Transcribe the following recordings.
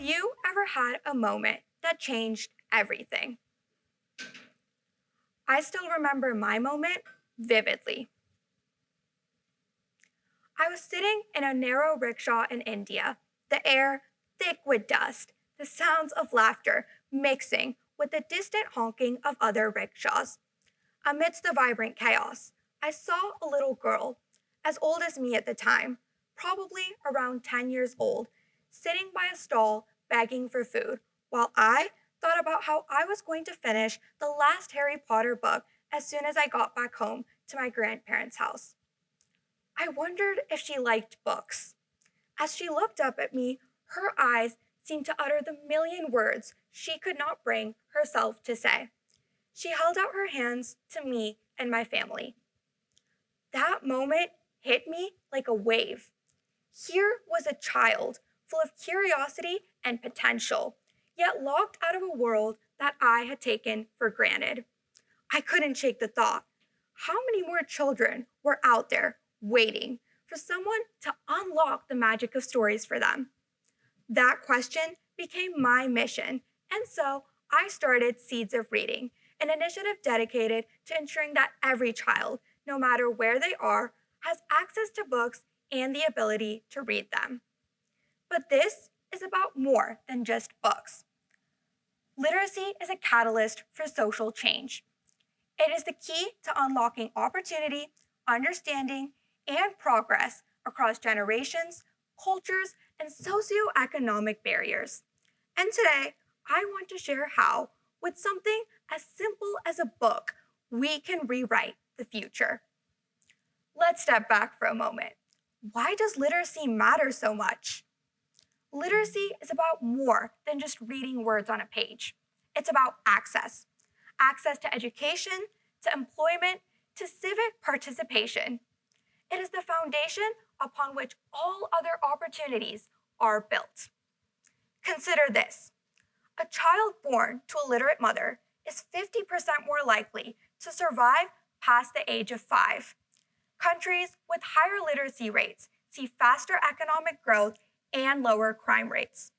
you ever had a moment that changed everything? I still remember my moment vividly. I was sitting in a narrow rickshaw in India, the air thick with dust, the sounds of laughter mixing with the distant honking of other rickshaws. Amidst the vibrant chaos, I saw a little girl, as old as me at the time, probably around 10 years old, sitting by a stall begging for food, while I thought about how I was going to finish the last Harry Potter book as soon as I got back home to my grandparents' house. I wondered if she liked books. As she looked up at me, her eyes seemed to utter the million words she could not bring herself to say. She held out her hands to me and my family. That moment hit me like a wave. Here was a child full of curiosity and potential, yet locked out of a world that I had taken for granted. I couldn't shake the thought. How many more children were out there waiting for someone to unlock the magic of stories for them? That question became my mission, and so I started Seeds of Reading, an initiative dedicated to ensuring that every child, no matter where they are, has access to books and the ability to read them. But this is about more than just books. Literacy is a catalyst for social change. It is the key to unlocking opportunity, understanding, and progress across generations, cultures, and socioeconomic barriers. And today, I want to share how, with something as simple as a book, we can rewrite the future. Let's step back for a moment. Why does literacy matter so much? Literacy is about more than just reading words on a page. It's about access. Access to education, to employment, to civic participation. It is the foundation upon which all other opportunities are built. Consider this. A child born to a literate mother is 50% more likely to survive past the age of 5. Countries with higher literacy rates see faster economic growth and lower crime rates.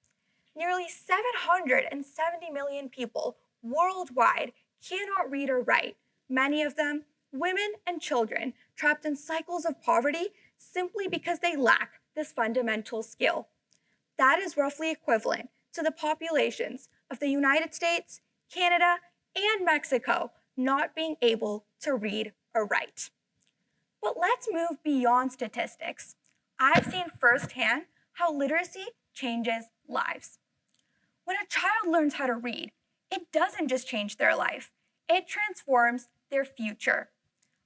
Nearly 770 million people worldwide cannot read or write, many of them women and children trapped in cycles of poverty simply because they lack this fundamental skill. That is roughly equivalent to the populations of the United States, Canada, and Mexico not being able to read or write. But let's move beyond statistics. I've seen firsthand how literacy changes lives. When a child learns how to read, it doesn't just change their life, it transforms their future.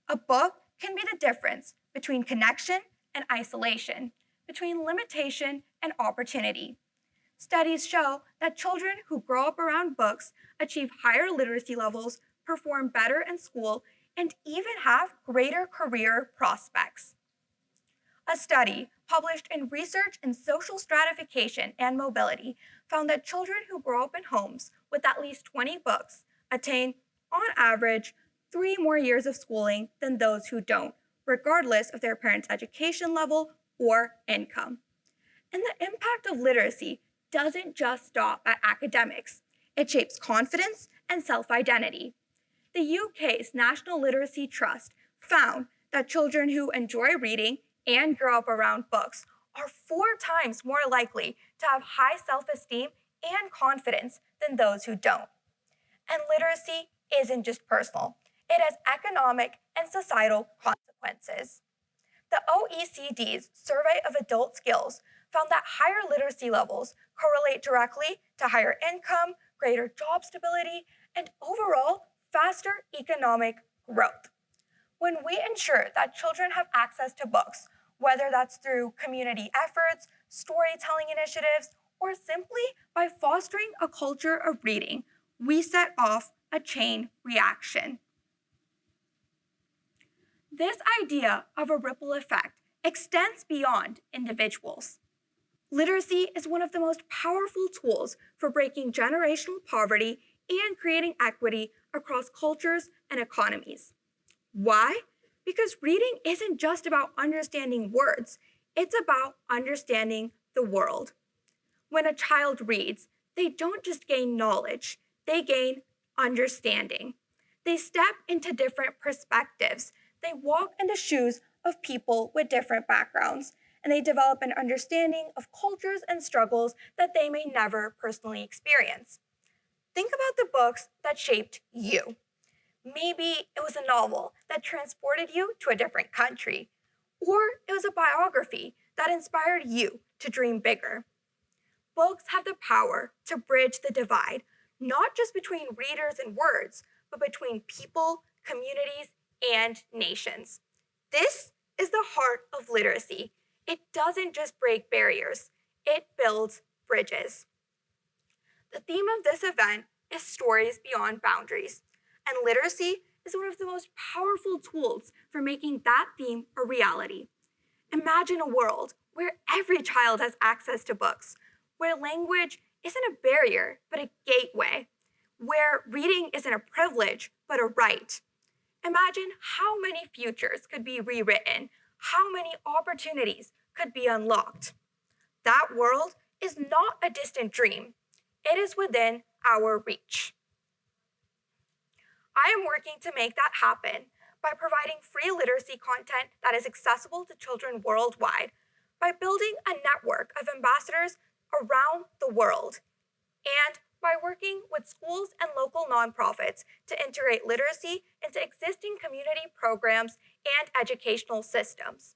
A book can be the difference between connection and isolation, between limitation and opportunity. Studies show that children who grow up around books achieve higher literacy levels, perform better in school, and even have greater career prospects. A study published in Research in Social Stratification and Mobility found that children who grow up in homes with at least 20 books attain, on average, 3 more years of schooling than those who don't, regardless of their parents' education level or income. And the impact of literacy doesn't just stop at academics. It shapes confidence and self-identity. The UK's National Literacy Trust found that children who enjoy reading and grow up around books are 4 times more likely to have high self-esteem and confidence than those who don't. And literacy isn't just personal. It has economic and societal consequences. The OECD's Survey of Adult Skills found that higher literacy levels correlate directly to higher income, greater job stability, and overall faster economic growth. When we ensure that children have access to books, whether that's through community efforts, storytelling initiatives, or simply by fostering a culture of reading, we set off a chain reaction. This idea of a ripple effect extends beyond individuals. Literacy is one of the most powerful tools for breaking generational poverty and creating equity across cultures and economies. Why? Because reading isn't just about understanding words, it's about understanding the world. When a child reads, they don't just gain knowledge, they gain understanding. They step into different perspectives. They walk in the shoes of people with different backgrounds, and they develop an understanding of cultures and struggles that they may never personally experience. Think about the books that shaped you. Maybe it was a novel that transported you to a different country, or it was a biography that inspired you to dream bigger. Books have the power to bridge the divide, not just between readers and words, but between people, communities, and nations. This is the heart of literacy. It doesn't just break barriers, it builds bridges. The theme of this event is stories beyond boundaries, and literacy is one of the most powerful tools for making that theme a reality. Imagine a world where every child has access to books, where language isn't a barrier but a gateway, where reading isn't a privilege but a right. Imagine how many futures could be rewritten, how many opportunities could be unlocked. That world is not a distant dream. It is within our reach. I am working to make that happen by providing free literacy content that is accessible to children worldwide, by building a network of ambassadors around the world, and by working with schools and local nonprofits to integrate literacy into existing community programs and educational systems.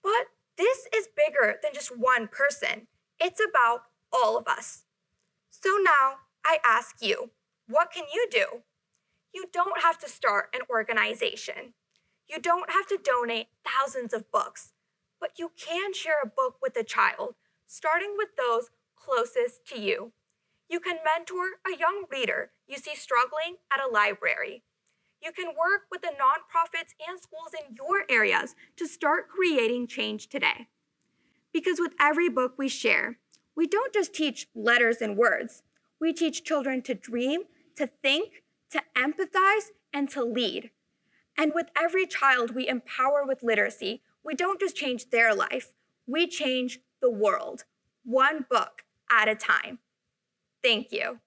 But this is bigger than just one person. It's about all of us. So now I ask you, what can you do? You don't have to start an organization. You don't have to donate thousands of books, but you can share a book with a child, starting with those closest to you. You can mentor a young reader you see struggling at a library. You can work with the nonprofits and schools in your areas to start creating change today. Because with every book we share, we don't just teach letters and words. We teach children to dream, to think, to empathize, and to lead. And with every child we empower with literacy, we don't just change their life, we change the world, one book at a time. Thank you.